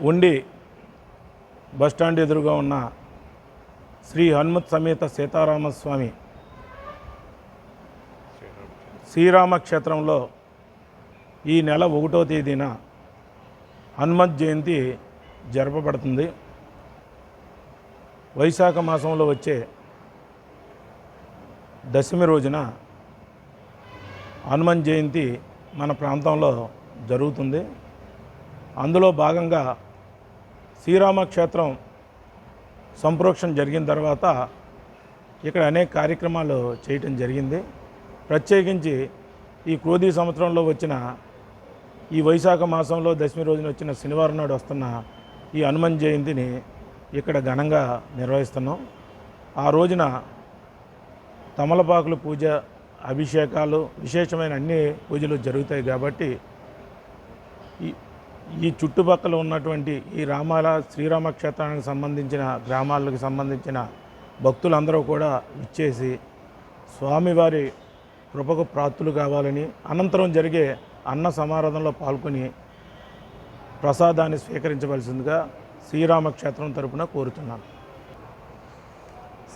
ఉండి బస్టాండ్ ఎదురుగా ఉన్న శ్రీ హనుమత్ సమేత సీతారామస్వామి శ్రీరామ క్షేత్రంలో ఈ నెల 1వ తేదీన హనుమత్ జయంతి జరపబడుతుంది. వైశాఖ మాసంలో వచ్చే దశమి రోజున హనుమన్ జయంతి మన ప్రాంతంలో జరుగుతుంది. అందులో భాగంగా శ్రీరామక్షేత్రం సంప్రోక్షణ జరిగిన తర్వాత ఇక్కడ అనేక కార్యక్రమాలు చేయటం జరిగింది. ప్రత్యేకించి ఈ క్రోధీ సంవత్సరంలో వచ్చిన ఈ వైశాఖ మాసంలో దశమి రోజున వచ్చిన శనివారం నాడు వస్తున్న ఈ హనుమన్ జయంతిని ఇక్కడ ఘనంగా నిర్వహిస్తున్నాం. ఆ రోజున తమలపాకుల పూజ, అభిషేకాలు, విశేషమైన అన్ని పూజలు జరుగుతాయి. కాబట్టి ఈ చుట్టుపక్కల ఉన్నటువంటి ఈ శ్రీరామ క్షేత్రానికి సంబంధించిన గ్రామాలకు సంబంధించిన భక్తులందరూ కూడా ఇచ్చేసి స్వామివారి కృపకు ప్రాప్తులు కావాలని, అనంతరం జరిగే అన్న సమారాధనలో పాల్గొని ప్రసాదాన్ని స్వీకరించవలసిందిగా శ్రీరామక్షేత్రం తరపున కోరుతున్నాను.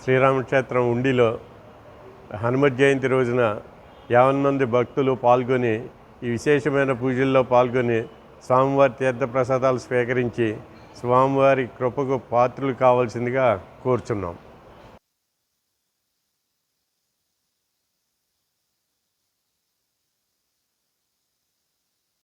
శ్రీరామక్షేత్రం ఉండిలో హనుమత్ జయంతి రోజున 50 మంది భక్తులు పాల్గొని ఈ విశేషమైన పూజల్లో పాల్గొని స్వామివారి తీర్థప్రసాదాలు స్వీకరించి స్వామివారి కృపకు పాత్రలు కావాల్సిందిగా కోరుచున్నాం.